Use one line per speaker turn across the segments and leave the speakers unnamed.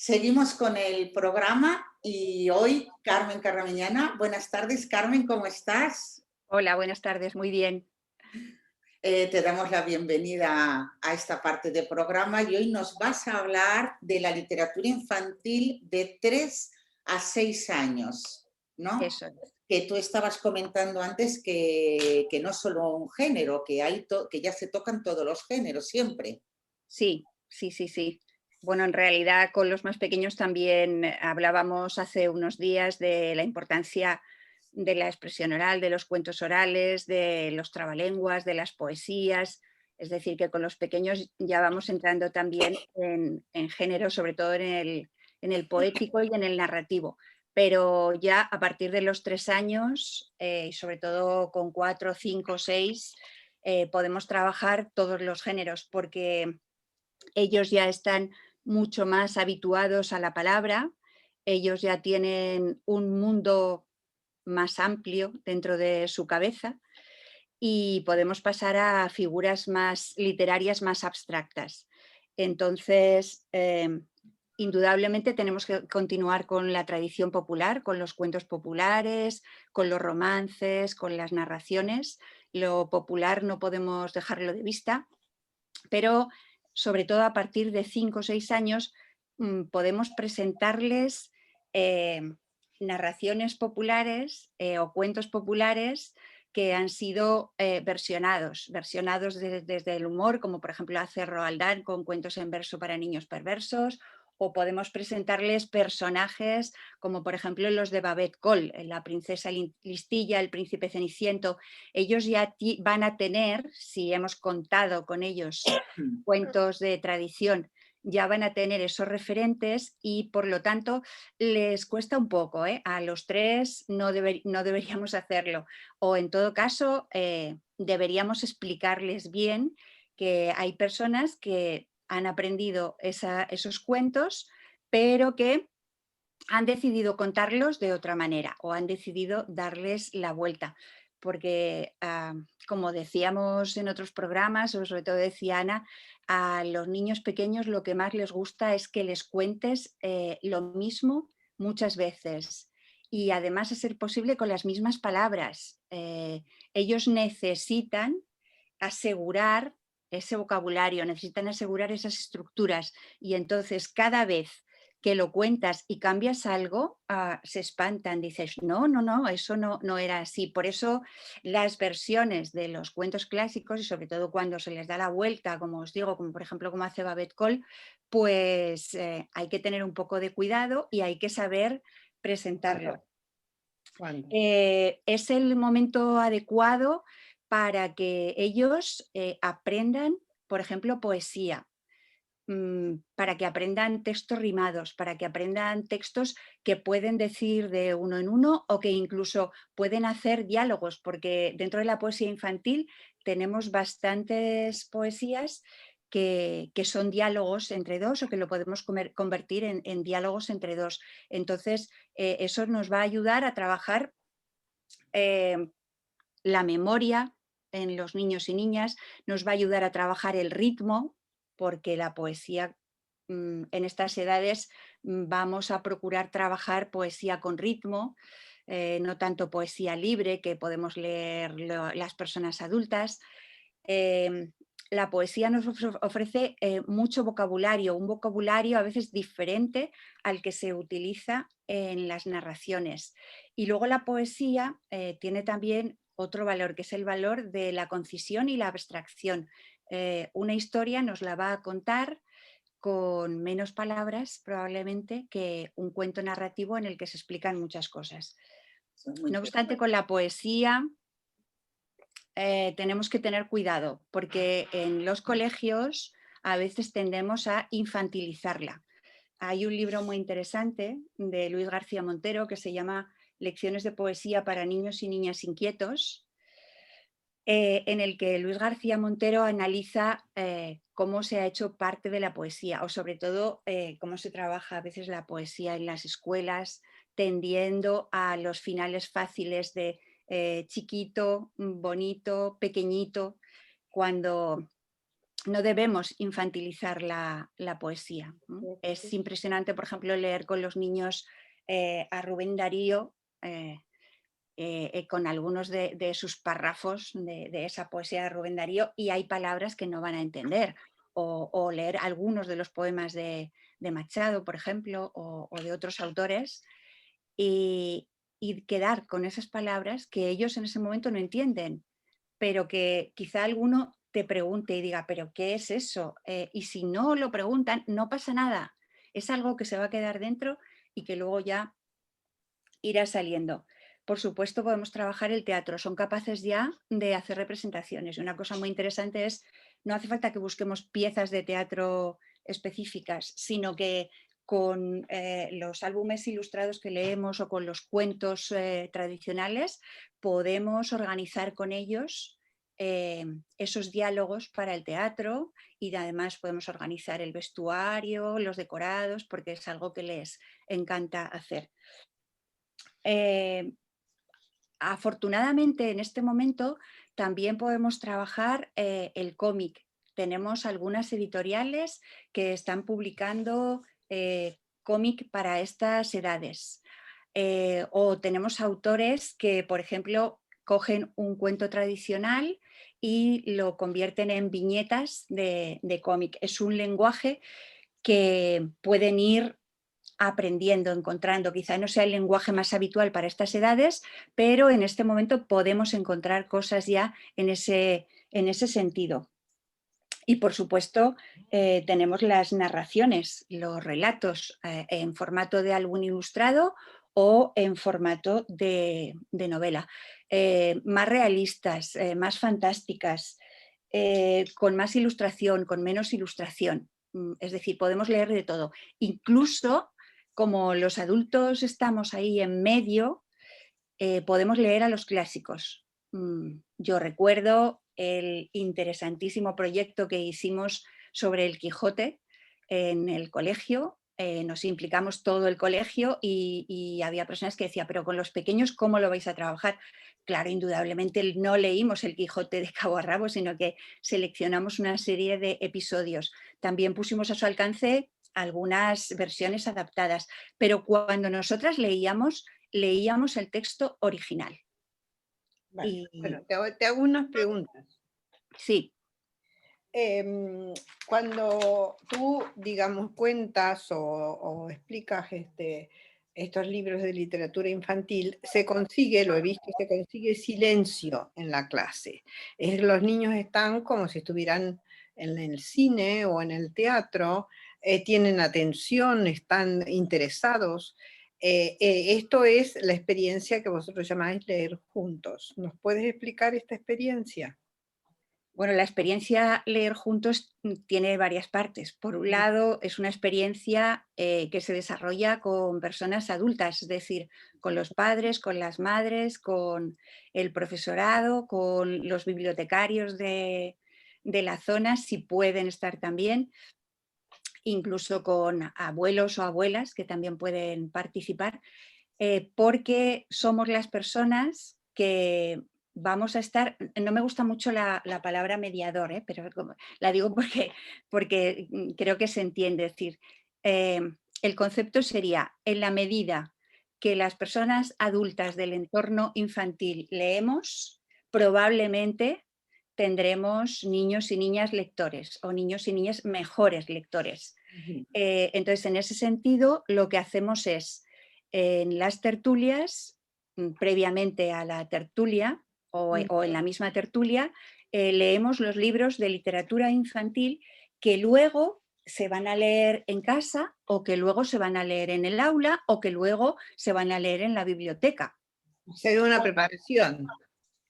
Seguimos con el programa y hoy Carmen Carramiñana. Buenas tardes, Carmen, ¿cómo estás?
Hola, buenas tardes, muy bien.
Te damos la bienvenida a esta parte del programa y hoy nos vas a hablar de la literatura infantil de 3 a 6 años, ¿no?
Eso es.
Que tú estabas comentando antes que no es solo un género, que ya se tocan todos los géneros siempre.
Sí, sí, sí, sí. Bueno, en realidad con los más pequeños también hablábamos hace unos días de la importancia de la expresión oral, de los cuentos orales, de los trabalenguas, de las poesías. Es decir, que con los pequeños ya vamos entrando también en género, sobre todo en el poético y en el narrativo. Pero ya a partir de los 3 años, y sobre todo con 4, 5, 6, podemos trabajar todos los géneros porque ellos ya están mucho más habituados a la palabra, ellos ya tienen un mundo más amplio dentro de su cabeza y podemos pasar a figuras más literarias, más abstractas. Entonces, indudablemente tenemos que continuar con la tradición popular, con los cuentos populares, con los romances, con las narraciones. Lo popular no podemos dejarlo de vista, pero sobre todo a partir de 5 o 6 años podemos presentarles eh, narraciones populares o cuentos populares que han sido versionados desde el humor, como por ejemplo hace Roald Dahl con cuentos en verso para niños perversos, o podemos presentarles personajes como por ejemplo los de Babette Cole, la princesa Listilla, el príncipe Ceniciento. Ellos ya van a tener, si hemos contado con ellos cuentos de tradición, ya van a tener esos referentes y por lo tanto les cuesta un poco, ¿eh? A los 3 no deberíamos hacerlo, o en todo caso deberíamos explicarles bien que hay personas que han aprendido esos cuentos, pero que han decidido contarlos de otra manera o han decidido darles la vuelta. Porque, como decíamos en otros programas, o sobre todo decía Ana, a los niños pequeños lo que más les gusta es que les cuentes lo mismo muchas veces y además, a ser posible, con las mismas palabras. Ellos necesitan asegurar ese vocabulario, necesitan asegurar esas estructuras y entonces cada vez que lo cuentas y cambias algo, se espantan, dices, no, no, no, eso no era así. Por eso las versiones de los cuentos clásicos, y sobre todo cuando se les da la vuelta, como os digo, como por ejemplo como hace Babette Cole, pues hay que tener un poco de cuidado y hay que saber presentarlo. Es el momento adecuado para que ellos aprendan, por ejemplo, poesía, para que aprendan textos rimados, para que aprendan textos que pueden decir de uno en uno o que incluso pueden hacer diálogos, porque dentro de la poesía infantil tenemos bastantes poesías que son diálogos entre dos o que lo podemos convertir en diálogos entre dos. Entonces, eso nos va a ayudar a trabajar eh, la memoria en los niños y niñas, nos va a ayudar a trabajar el ritmo, porque la poesía en estas edades vamos a procurar trabajar poesía con ritmo, no tanto poesía libre que podemos leer las personas adultas. Eh, la poesía nos ofrece mucho vocabulario, un vocabulario a veces diferente al que se utiliza en las narraciones. Y luego la poesía tiene también otro valor, que es el valor de la concisión y la abstracción. Una historia nos la va a contar con menos palabras probablemente que un cuento narrativo en el que se explican muchas cosas.
Eso es muy
No obstante, con
interesante.
la poesía tenemos que tener cuidado porque en los colegios a veces tendemos a infantilizarla. Hay un libro muy interesante de Luis García Montero que se llama Lecciones de poesía para niños y niñas inquietos, en el que Luis García Montero analiza cómo se ha hecho parte de la poesía o sobre todo cómo se trabaja a veces la poesía en las escuelas, tendiendo a los finales fáciles de chiquito, bonito, pequeñito, cuando no debemos infantilizar la poesía. Es impresionante, por ejemplo, leer con los niños a Rubén Darío, con algunos de sus párrafos de esa poesía de Rubén Darío, y hay palabras que no van a entender. O leer algunos de los poemas de Machado, por ejemplo, o de otros autores, y quedar con esas palabras que ellos en ese momento no entienden, pero que quizá alguno te pregunte y diga, ¿pero qué es eso? Y si no lo preguntan, no pasa nada. Es algo que se va a quedar dentro y que luego ya irá saliendo. Por supuesto, podemos trabajar el teatro. Son capaces ya de hacer representaciones. Y una cosa muy interesante es, no hace falta que busquemos piezas de teatro específicas, sino que con los álbumes ilustrados que leemos o con los cuentos tradicionales, podemos organizar con ellos esos diálogos para el teatro, y además podemos organizar el vestuario, los decorados, porque es algo que les encanta hacer. Afortunadamente, en este momento también podemos trabajar el cómic. Tenemos algunas editoriales que están publicando cómic para estas edades. O tenemos autores que, por ejemplo, cogen un cuento tradicional y lo convierten en viñetas de cómic. Es un lenguaje que pueden ir aprendiendo, encontrando. Quizá no sea el lenguaje más habitual para estas edades, pero en este momento podemos encontrar cosas ya en ese sentido. Y por supuesto, tenemos las narraciones, los relatos en formato de álbum ilustrado o en formato de novela, más realistas, más fantásticas, con más ilustración, con menos ilustración. Es decir, podemos leer de todo. Incluso, como los adultos estamos ahí en medio, podemos leer a los clásicos. Yo recuerdo el interesantísimo proyecto que hicimos sobre el Quijote en el colegio. Nos implicamos todo el colegio y había personas que decían, pero con los pequeños, ¿cómo lo vais a trabajar? Claro, indudablemente no leímos el Quijote de cabo a rabo, sino que seleccionamos una serie de episodios. También pusimos a su alcance algunas versiones adaptadas, pero cuando nosotras leíamos el texto original.
Vale.
Y
Bueno, te hago unas preguntas.
sí,
Cuando tú, digamos, cuentas o explicas estos libros de literatura infantil, se consigue, lo he visto, se consigue silencio en la clase. Los niños están como si estuvieran en el cine o en el teatro, tienen atención, están interesados. Esto es la experiencia que vosotros llamáis leer juntos. ¿Nos puedes explicar esta experiencia?
bueno, la experiencia leer juntos tiene varias partes. Por un lado, es una experiencia que se desarrolla con personas adultas, es decir, con los padres, con las madres, con el profesorado, con los bibliotecarios de la zona, si pueden estar también, incluso con abuelos o abuelas que también pueden participar, porque somos las personas que vamos a estar, no me gusta mucho la palabra mediador, pero la digo porque creo que se entiende, es decir, el concepto sería, en la medida que las personas adultas del entorno infantil leemos, probablemente tendremos niños y niñas lectores o niños y niñas mejores lectores. Entonces, en ese sentido, lo que hacemos es, en las tertulias, previamente a la tertulia o en la misma tertulia, leemos los libros de literatura infantil que luego se van a leer en casa o que luego se van a leer en el aula o que luego se van a leer en la biblioteca.
Se da una preparación.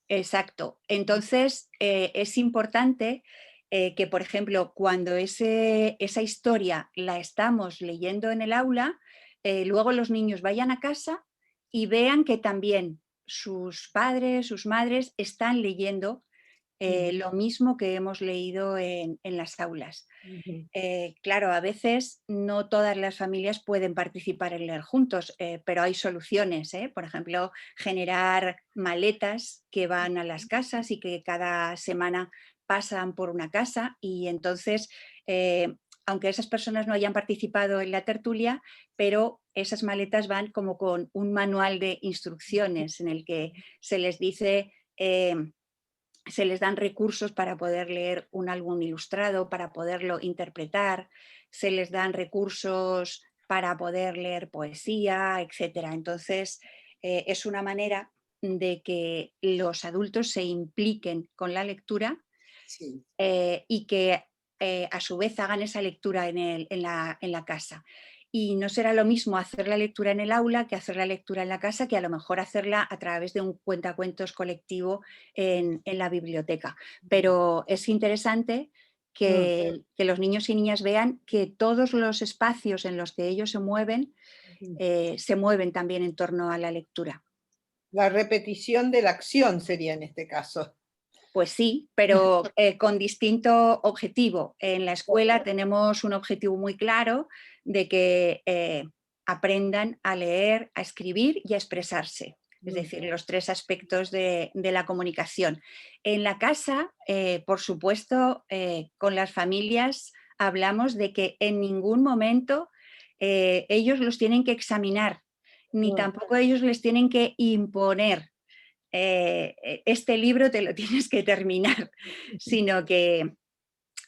Exacto. Entonces, es importante que, por ejemplo, cuando esa historia la estamos leyendo en el aula, luego los niños vayan a casa y vean que también sus padres, sus madres están leyendo lo mismo que hemos leído en las aulas. Claro, a veces no todas las familias pueden participar en leer juntos, pero hay soluciones. Por ejemplo, generar maletas que van a las casas y que cada semana pasan por una casa y entonces, aunque esas personas no hayan participado en la tertulia, pero esas maletas van como con un manual de instrucciones en el que se les dice, se les dan recursos para poder leer un álbum ilustrado, para poderlo interpretar, se les dan recursos para poder leer poesía, etc. Entonces, es una manera de que los adultos se impliquen con la lectura
Sí.
y que a su vez hagan esa lectura en la casa. Y no será lo mismo hacer la lectura en el aula que hacer la lectura en la casa, que a lo mejor hacerla a través de un cuentacuentos colectivo en la biblioteca. Pero es interesante que los niños y niñas vean que todos los espacios en los que ellos se mueven también en torno a la lectura.
La repetición de la acción sería en este caso.
Pues sí, pero con distinto objetivo. En la escuela tenemos un objetivo muy claro de que aprendan a leer, a escribir y a expresarse. Es decir, los 3 aspectos de la comunicación. En la casa, por supuesto, con las familias hablamos de que en ningún momento ellos los tienen que examinar, ni tampoco ellos les tienen que imponer. Este libro te lo tienes que terminar, sino que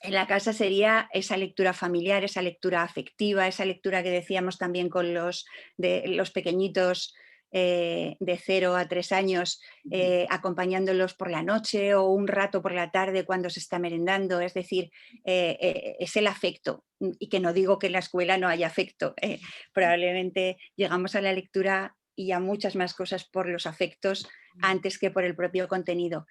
en la casa sería esa lectura familiar, esa lectura afectiva, esa lectura que decíamos también con los pequeñitos de 0 a 3 años, acompañándolos por la noche o un rato por la tarde cuando se está merendando. Es decir, es el afecto. Y que no digo que en la escuela no haya afecto. Probablemente llegamos a la lectura y a muchas más cosas por los afectos antes que por el propio contenido.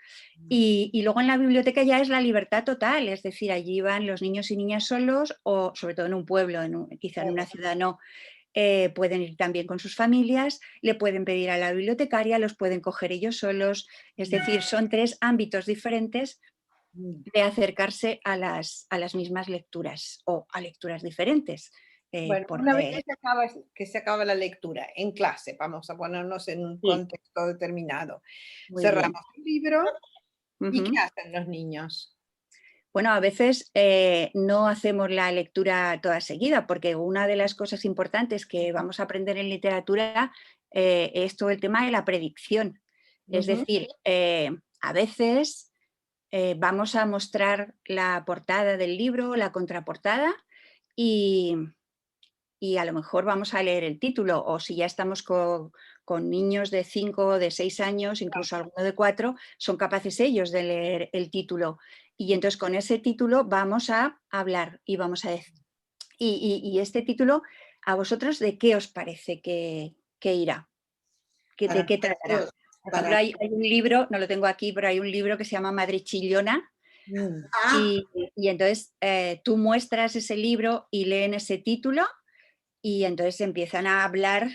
Y luego en la biblioteca ya es la libertad total, es decir, allí van los niños y niñas solos o sobre todo en un pueblo, quizá en una ciudad no, pueden ir también con sus familias, le pueden pedir a la bibliotecaria, los pueden coger ellos solos, es decir, son 3 ámbitos diferentes de acercarse a las mismas lecturas o a lecturas diferentes.
Bueno, una vez que se acaba la lectura en clase, vamos a ponernos en un contexto determinado,
Muy bien.
cerramos el libro y ¿qué
Ujú.
hacen los niños?
Bueno, a veces no hacemos la lectura toda seguida, porque una de las cosas importantes que vamos a aprender en literatura es todo el tema de la predicción. Es decir, a veces vamos a mostrar la portada del libro, la contraportada, y a lo mejor vamos a leer el título, o si ya estamos con niños de 5 o de 6 años, incluso alguno de 4, son capaces ellos de leer el título. Y entonces con ese título vamos a hablar y vamos a decir, y este título, ¿a vosotros de qué os parece que irá? ¿De qué tratará? Por ejemplo, hay un libro, no lo tengo aquí, pero hay un libro que se llama Madre Chillona. Y entonces tú muestras ese libro y leen ese título y entonces empiezan a hablar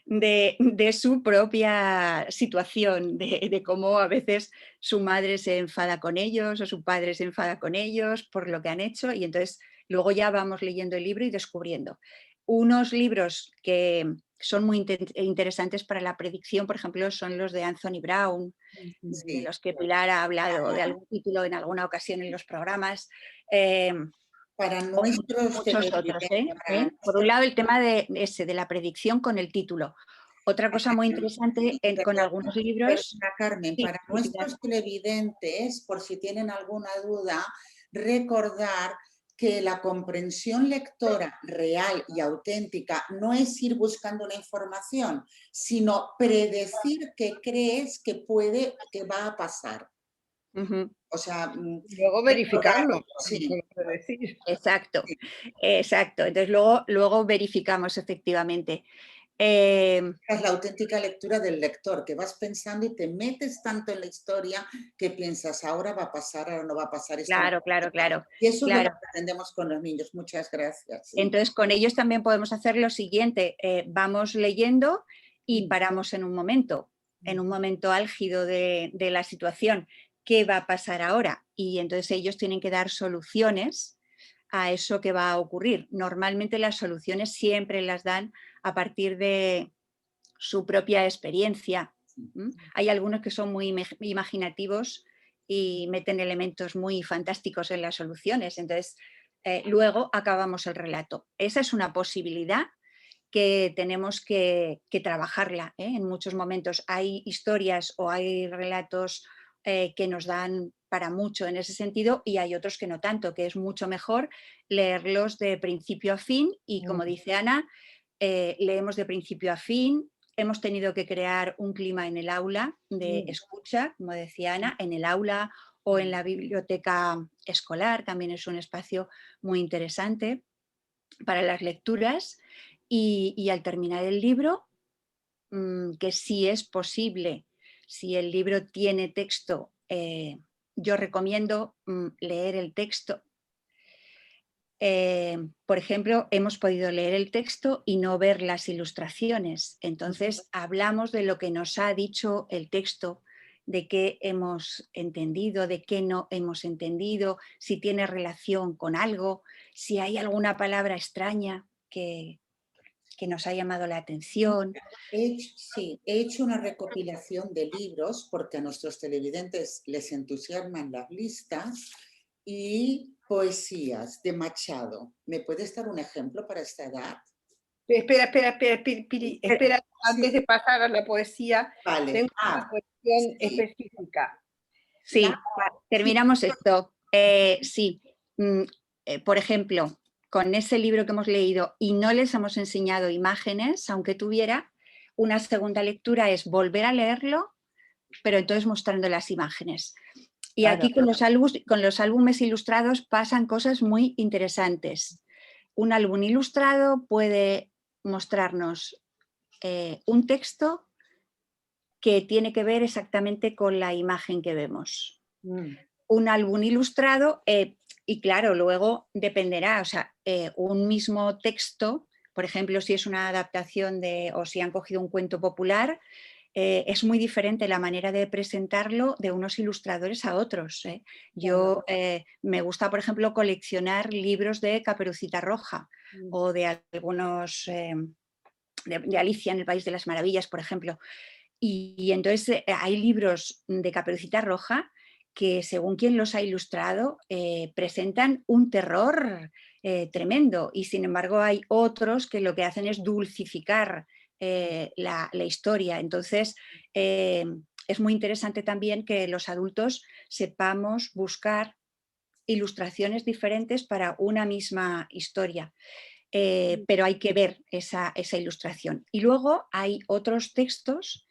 de su propia situación, de cómo a veces su madre se enfada con ellos o su padre se enfada con ellos por lo que han hecho, y entonces luego ya vamos leyendo el libro y descubriendo. Unos libros que son muy interesantes para la predicción, por ejemplo, son los de Anthony Brown, de los que Pilar ha hablado de algún título en alguna ocasión en los programas.
Para
O
nuestros
muchos otros.
televidentes,
Por un lado, el tema de la predicción con el título. Otra cosa muy interesante con algunos libros.
Perdona, Carmen,
Sí,
para
sí, Pilar.
nuestros televidentes, por si tienen alguna duda, recordar que la comprensión lectora real y auténtica no es ir buscando una información, sino predecir qué crees que va a pasar.
Ujú.
O sea,
Luego
recordar,
verificarlo,
sí,
por decir.
Exacto,
sí.
exacto. Entonces luego verificamos efectivamente.
Es la auténtica lectura del lector, que vas pensando y te metes tanto en la historia que piensas, ahora va a pasar, ahora no va a pasar.
Claro.
Y eso es lo que aprendemos con los niños. Muchas gracias. Sí.
Entonces con ellos también podemos hacer lo siguiente, vamos leyendo y paramos en un momento álgido de la situación. ¿Qué va a pasar ahora? Y entonces ellos tienen que dar soluciones a eso que va a ocurrir. Normalmente las soluciones siempre las dan a partir de su propia experiencia. Hay algunos que son muy imaginativos y meten elementos muy fantásticos en las soluciones. Entonces, luego acabamos el relato. Esa es una posibilidad que tenemos que trabajarla, ¿eh? En muchos momentos hay historias o hay relatos que nos dan para mucho en ese sentido y hay otros que no tanto, que es mucho mejor leerlos de principio a fin y, como dice Ana, leemos de principio a fin. Hemos tenido que crear un clima en el aula de escucha, como decía Ana, en el aula o en la biblioteca escolar, también es un espacio muy interesante para las lecturas. Y al terminar el libro, que si es posible, si el libro tiene texto, yo recomiendo leer el texto. Por ejemplo, hemos podido leer el texto y no ver las ilustraciones. Entonces, hablamos de lo que nos ha dicho el texto, de qué hemos entendido, de qué no hemos entendido, si tiene relación con algo, si hay alguna palabra extraña que nos ha llamado la atención.
Sí, he hecho una recopilación de libros porque a nuestros televidentes les entusiasman las listas y poesías de Machado. ¿Me puedes dar un ejemplo para esta edad?
Espera, Piri, espera, antes de pasar a la poesía,
Vale.
tengo una cuestión específica.
Sí, terminamos esto. Sí, por ejemplo, con ese libro que hemos leído y no les hemos enseñado imágenes, aunque tuviera, una segunda lectura es volver a leerlo, pero entonces mostrando las imágenes. Y claro, aquí con los álbumes ilustrados pasan cosas muy interesantes. Un álbum ilustrado puede mostrarnos un texto que tiene que ver exactamente con la imagen que vemos. Un álbum ilustrado, y claro, luego dependerá, o sea, un mismo texto, por ejemplo, si es una adaptación o si han cogido un cuento popular, es muy diferente la manera de presentarlo de unos ilustradores a otros. Yo me gusta, por ejemplo, coleccionar libros de Caperucita Roja o de algunos, de Alicia en el País de las Maravillas, por ejemplo. Y entonces hay libros de Caperucita Roja que, según quien los ha ilustrado, presentan un terror tremendo, y sin embargo hay otros que lo que hacen es dulcificar la historia. Entonces es muy interesante también que los adultos sepamos buscar ilustraciones diferentes para una misma historia. Pero hay que ver esa ilustración. Y luego hay otros textos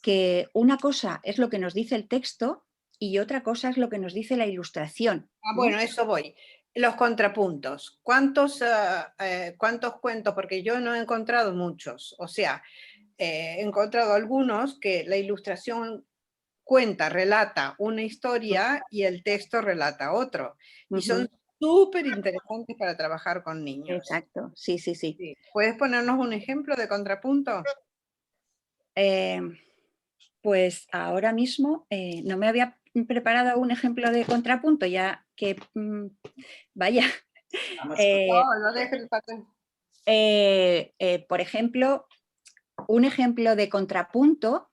que una cosa es lo que nos dice el texto y otra cosa es lo que nos dice la ilustración.
Bueno, eso voy. Los contrapuntos. ¿Cuántos cuentos? Porque yo no he encontrado muchos. O sea, he encontrado algunos que la ilustración relata una historia y el texto relata otro. Y son súper interesantes para trabajar con niños.
Exacto, sí.
¿Puedes ponernos un ejemplo de contrapunto?
Pues ahora mismo no me había preparado un ejemplo de contrapunto, ya que vaya.
No dejes el papel.
Por ejemplo, un ejemplo de contrapunto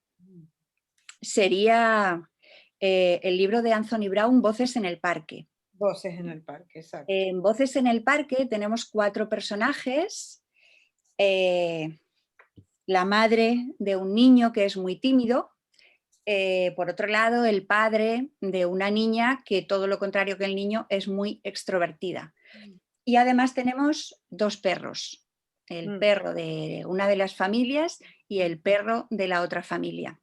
sería el libro de Anthony Brown, Voces en el Parque.
Voces en el Parque, exacto.
En Voces en el Parque tenemos 4 personajes. La madre de un niño que es muy tímido. Por otro lado, el padre de una niña que, todo lo contrario que el niño, es muy extrovertida. Y además tenemos 2 perros. El perro de una de las familias y el perro de la otra familia.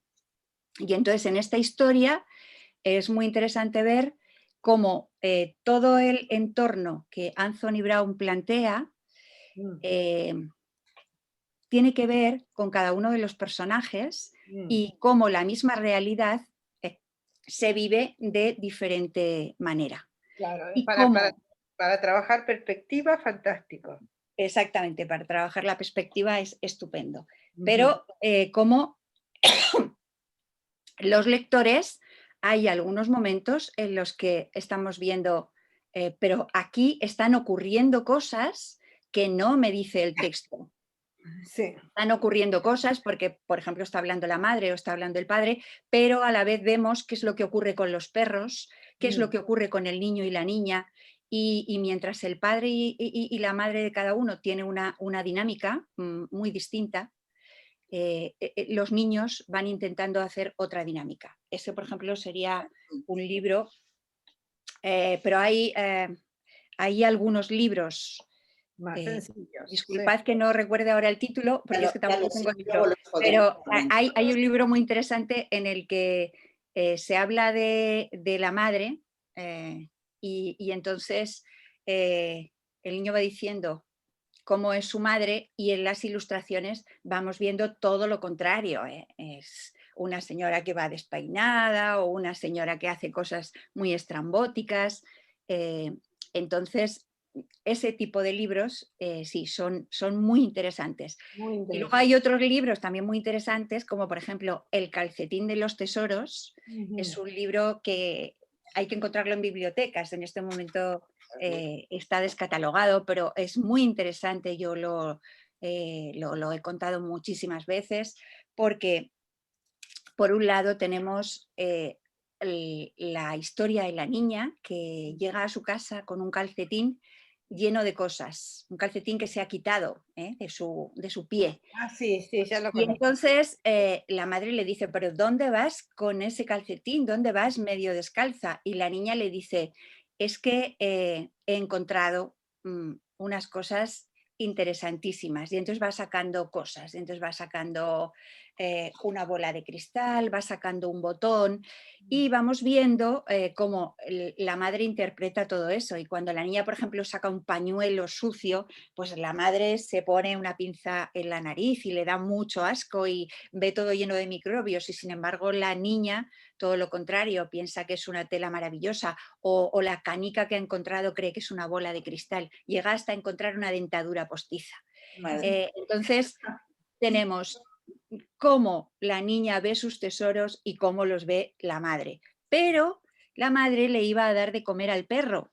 Y entonces en esta historia es muy interesante ver cómo todo el entorno que Anthony Brown plantea tiene que ver con cada uno de los personajes y cómo la misma realidad se vive de diferente manera.
Claro, para trabajar perspectiva, fantástico.
Exactamente, para trabajar la perspectiva es estupendo. Pero como los lectores, hay algunos momentos en los que estamos viendo, pero aquí están ocurriendo cosas que no me dice el texto.
Sí.
Están ocurriendo cosas porque, por ejemplo, está hablando la madre o está hablando el padre, pero a la vez vemos qué es lo que ocurre con los perros, qué es lo que ocurre con el niño y la niña. Y mientras el padre y la madre de cada uno tiene una dinámica muy distinta, los niños van intentando hacer otra dinámica. Ese, por ejemplo, sería un libro, pero hay algunos libros.
Más sencillos. Sí.
Disculpad que no recuerde ahora el título, porque es que
Ya lo
tampoco
sé,
tengo el
luego
libro,
los podemos
pero
comentar.
hay un libro muy interesante en el que se habla de la madre y entonces el niño va diciendo cómo es su madre y en las ilustraciones vamos viendo todo lo contrario. Es una señora que va despeinada o una señora que hace cosas muy estrambóticas. Entonces, ese tipo de libros sí, son muy interesantes.
Muy
Y luego
interesante.
hay otros libros también muy interesantes, como por ejemplo El calcetín de los tesoros. Es un libro que hay que encontrarlo en bibliotecas. En este momento está descatalogado, pero es muy interesante. Yo lo he contado muchísimas veces porque, por un lado, tenemos la historia de la niña que llega a su casa con un calcetín lleno de cosas, un calcetín que se ha quitado de su pie.
Ah, sí, sí, ya lo
Y
conozco.
entonces la madre le dice, pero ¿dónde vas con ese calcetín? ¿Dónde vas medio descalza? Y la niña le dice, es que he encontrado unas cosas interesantísimas. Y entonces va sacando cosas, y entonces va sacando una bola de cristal, va sacando un botón y vamos viendo cómo la madre interpreta todo eso. Y cuando la niña, por ejemplo, saca un pañuelo sucio, pues la madre se pone una pinza en la nariz y le da mucho asco y ve todo lleno de microbios y sin embargo la niña, todo lo contrario, piensa que es una tela maravillosa o la canica que ha encontrado cree que es una bola de cristal, llega hasta encontrar una dentadura postiza. Entonces tenemos cómo la niña ve sus tesoros y cómo los ve la madre, pero la madre le iba a dar de comer al perro.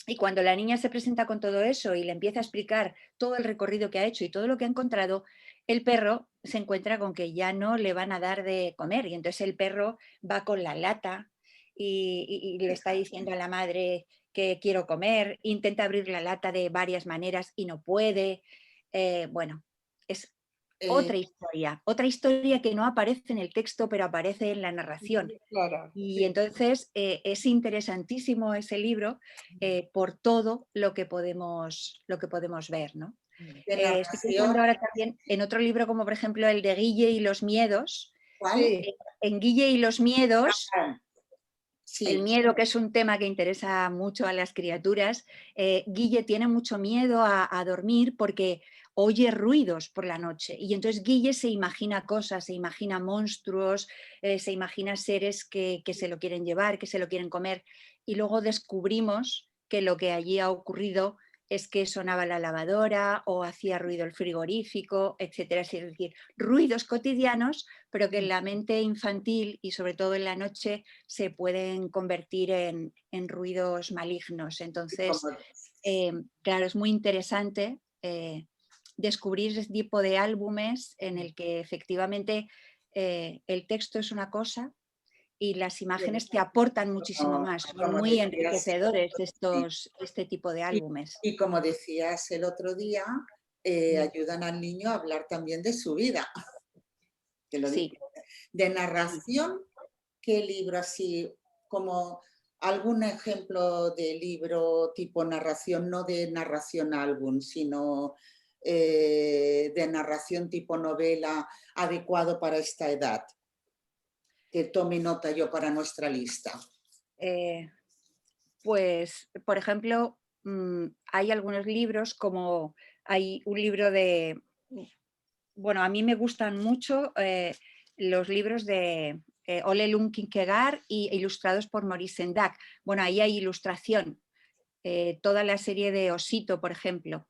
Y cuando la niña se presenta con todo eso y le empieza a explicar todo el recorrido que ha hecho y todo lo que ha encontrado, el perro se encuentra con que ya no le van a dar de comer. Y entonces el perro va con la lata y le está diciendo a la madre que quiero comer, intenta abrir la lata de varias maneras y no puede. Bueno, es otra historia que no aparece en el texto, pero aparece en la narración.
Claro,
Y
sí.
entonces es interesantísimo ese libro por todo lo que podemos ver, ¿no?
De
Estoy pensando
narración,
ahora también en otro libro como por ejemplo el de Guille y los miedos.
¿cuál?
Sí,
En Guille y los miedos,
Ah,
el
sí,
miedo, que es un tema que interesa mucho a las criaturas, Guille tiene mucho miedo a dormir porque oye ruidos por la noche y entonces Guille se imagina cosas, se imagina monstruos, se imagina seres que se lo quieren llevar, que se lo quieren comer y luego descubrimos que lo que allí ha ocurrido es que sonaba la lavadora o hacía ruido el frigorífico, etcétera. Es decir, ruidos cotidianos, pero que en la mente infantil y sobre todo en la noche se pueden convertir en ruidos malignos. Entonces,
como
claro, es muy interesante descubrir ese tipo de álbumes en el que efectivamente el texto es una cosa y las imágenes te aportan muchísimo más. Son
como
muy
decías,
enriquecedores
sí.
este tipo de
Y,
álbumes.
y como decías el otro día, ayudan al niño a hablar también de su vida. Que lo
Sí.
digo. De narración, ¿qué libro así, como algún ejemplo de libro tipo narración, no de narración álbum, sino de narración tipo novela adecuado para esta edad? Que tome nota yo para nuestra lista.
Eh, Pues, por ejemplo, hay algunos libros, como hay un libro de, bueno, a mí me gustan mucho los libros de Ole Lund Kierkegaard y ilustrados por Maurice Sendak. Bueno, ahí hay ilustración, toda la serie de Osito, por ejemplo.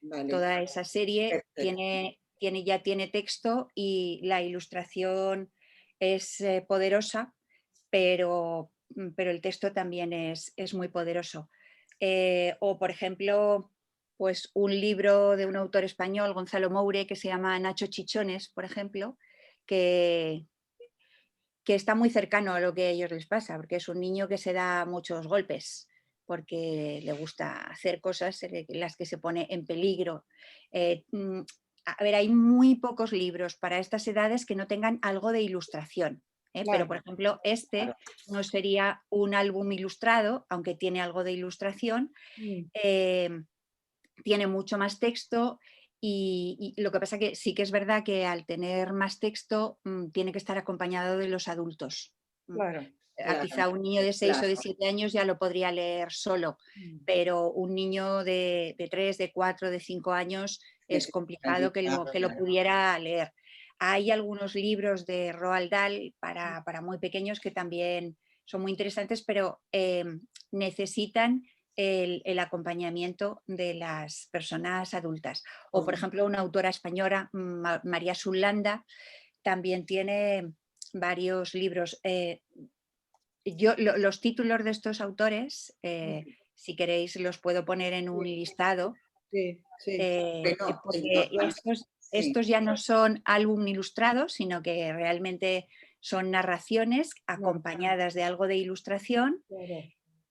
Vale,
Toda esa serie
perfecto.
ya tiene texto y la ilustración es poderosa, pero el texto también es muy poderoso. O, por ejemplo, pues un libro de un autor español, Gonzalo Moure, que se llama Nacho Chichones, por ejemplo, que está muy cercano a lo que a ellos les pasa, porque es un niño que se da muchos golpes, porque le gusta hacer cosas en las que se pone en peligro. A ver, hay muy pocos libros para estas edades que no tengan algo de ilustración.
Claro.
Pero, por ejemplo, este no sería un álbum ilustrado, aunque tiene algo de ilustración. Tiene mucho más texto y lo que pasa que sí que es verdad que al tener más texto tiene que estar acompañado de los adultos.
Claro.
Quizá un niño de 6 o de 7 años ya lo podría leer solo, pero un niño de 3, de 4, de 5 años es complicado que lo pudiera leer. Hay algunos libros de Roald Dahl para muy pequeños que también son muy interesantes, pero necesitan el acompañamiento de las personas adultas. O, por ejemplo, una autora española, María Zulanda, también tiene varios libros. Los títulos de estos autores, si queréis, los puedo poner en un listado.
Sí.
Porque estos ya no son álbum ilustrados, sino que realmente son narraciones acompañadas de algo de ilustración.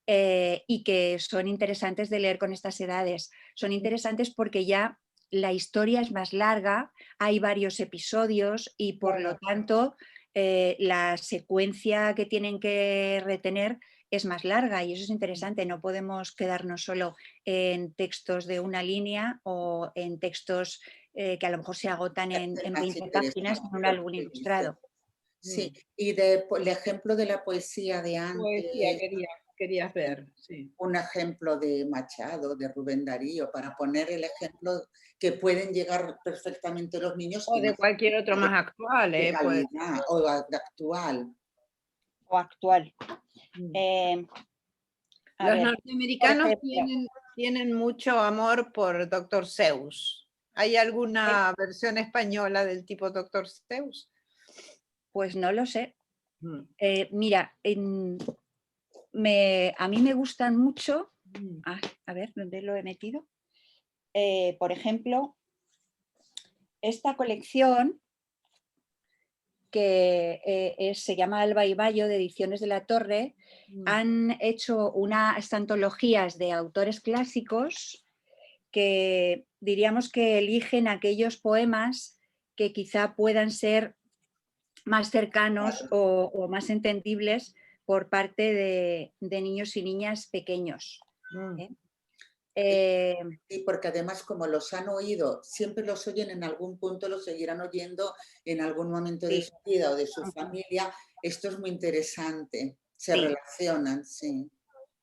Y que son interesantes de leer con estas edades. Son interesantes porque ya la historia es más larga, hay varios episodios y por lo tanto la secuencia que tienen que retener es más larga y eso es interesante. No podemos quedarnos solo en textos de una línea o en textos que a lo mejor se agotan en 20 páginas en un álbum ilustrado.
Sí, y el ejemplo de la poesía de antes,
querías ver, sí.
un ejemplo de Machado, de Rubén Darío, para poner el ejemplo que pueden llegar perfectamente los niños.
O de cualquier otro más actual,
de
pues.
calidad, o de actual.
O actual.
Los norteamericanos tienen mucho amor por Dr. Seuss. ¿Hay alguna versión española del tipo Dr. Seuss?
Pues no lo sé. Mira, a mí me gustan mucho. A ver, ¿dónde lo he metido? Por ejemplo, esta colección que se llama Alba y Bayo, de Ediciones de la Torre, han hecho unas antologías de autores clásicos que diríamos que eligen aquellos poemas que quizá puedan ser más cercanos o más entendibles por parte de niños y niñas pequeños.
Sí, porque además como los han oído, siempre los oyen en algún punto, los seguirán oyendo en algún momento de su vida o de su familia. Esto es muy interesante, se relacionan, sí.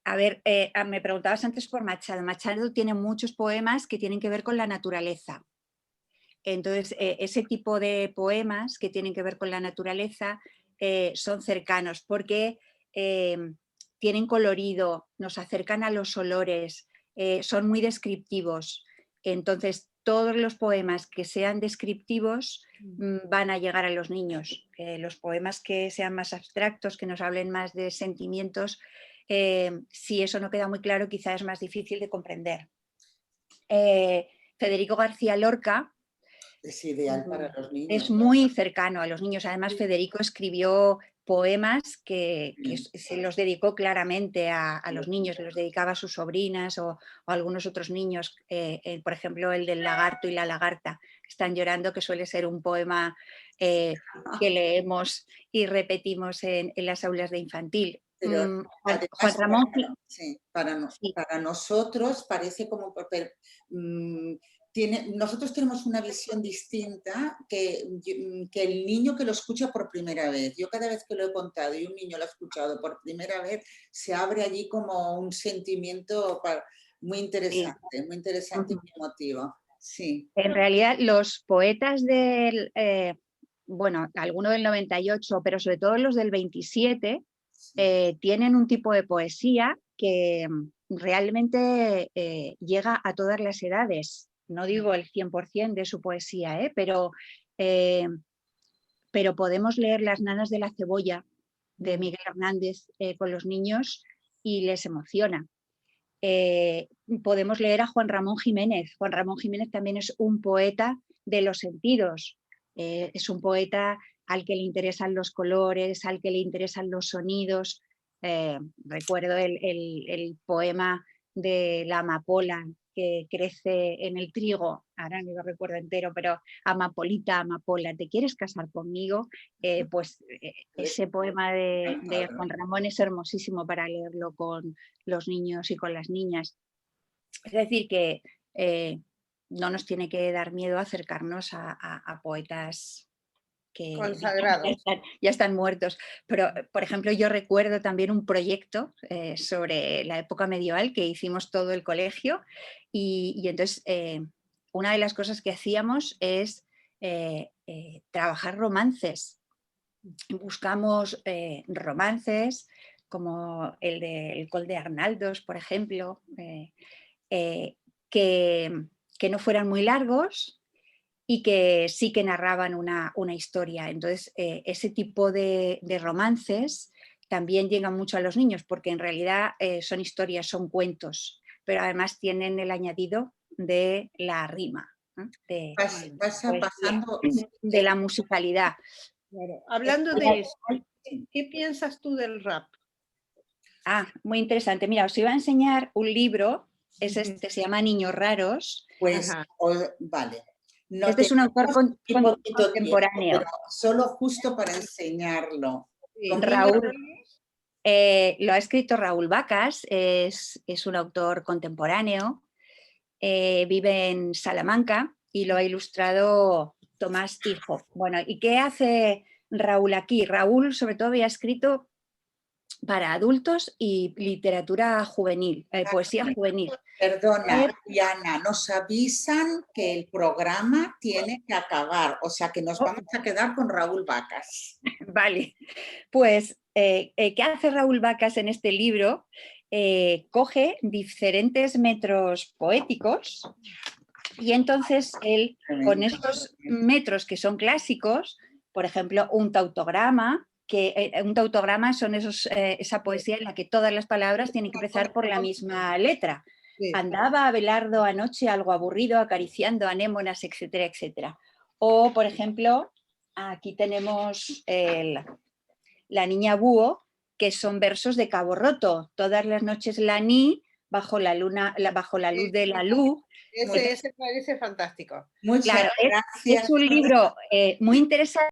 A ver, me preguntabas antes por Machado. Machado tiene muchos poemas que tienen que ver con la naturaleza. Entonces, ese tipo de poemas que tienen que ver con la naturaleza son cercanos porque tienen colorido, nos acercan a los olores, son muy descriptivos. Entonces, todos los poemas que sean descriptivos van a llegar a los niños. Los poemas que sean más abstractos, que nos hablen más de sentimientos, si eso no queda muy claro, quizás es más difícil de comprender. Federico García Lorca
es ideal para los niños.
Es muy cercano a los niños. Además, Federico escribió poemas que se los dedicó claramente a los niños, los dedicaba a sus sobrinas o a algunos otros niños. Por ejemplo, el del lagarto y la lagarta, están llorando, que suele ser un poema que leemos y repetimos en las aulas de infantil.
Pero además,
Juan Ramón,
para nosotros parece como... nosotros tenemos una visión distinta que el niño que lo escucha por primera vez. Yo cada vez que lo he contado y un niño lo ha escuchado por primera vez, se abre allí como un sentimiento muy interesante y muy emotivo. Sí.
En realidad, los poetas del, algunos del 98, pero sobre todo los del 27, tienen un tipo de poesía que realmente llega a todas las edades. No digo el 100% de su poesía, pero podemos leer Las nanas de la cebolla de Miguel Hernández con los niños y les emociona. podemos leer a Juan Ramón Jiménez. Juan Ramón Jiménez también es un poeta de los sentidos. Es un poeta al que le interesan los colores, al que le interesan los sonidos. Recuerdo el poema de la amapola que crece en el trigo, ahora no lo recuerdo entero, pero amapolita, amapola, ¿te quieres casar conmigo? Ese poema de Juan Ramón es hermosísimo para leerlo con los niños y con las niñas. Es decir, que no nos tiene que dar miedo acercarnos a poetas que
consagrados.
ya están muertos. Pero, por ejemplo, yo recuerdo también un proyecto sobre la época medieval que hicimos todo el colegio y entonces una de las cosas que hacíamos es trabajar romances. Buscamos romances como el del Col de Arnaldos, por ejemplo, que no fueran muy largos y que sí que narraban una historia. Entonces, ese tipo de romances también llegan mucho a los niños porque en realidad son historias, son cuentos, pero además tienen el añadido de la rima, ¿no? De la musicalidad.
Claro. Hablando de eso, ¿qué piensas tú del rap?
Muy interesante. Mira, os iba a enseñar un libro, se llama Niños Raros.
Pues, vale. No
este es un autor contemporáneo.
Pero solo justo para enseñarlo.
Raúl, lo ha escrito Raúl Vacas, es un autor contemporáneo, vive en Salamanca y lo ha ilustrado Tomás Hijo. Bueno, ¿y qué hace Raúl aquí? Raúl sobre todo había escrito para adultos y literatura juvenil, poesía juvenil.
Perdona, Diana, nos avisan que el programa tiene que acabar, o sea que nos vamos a quedar con Raúl Vacas.
Vale, pues, ¿qué hace Raúl Vacas en este libro? Coge diferentes metros poéticos y entonces él, con estos metros que son clásicos, por ejemplo, un tautograma, un tautograma son esa poesía en la que todas las palabras tienen que empezar por la misma letra. Sí. Andaba Abelardo anoche algo aburrido acariciando anémonas, etcétera, etcétera. O, por ejemplo, aquí tenemos La niña búho, que son versos de Cabo Roto. Todas las noches la ni, bajo la luz de la luz.
Ese parece fantástico.
Muchas gracias.
Es un libro muy interesante.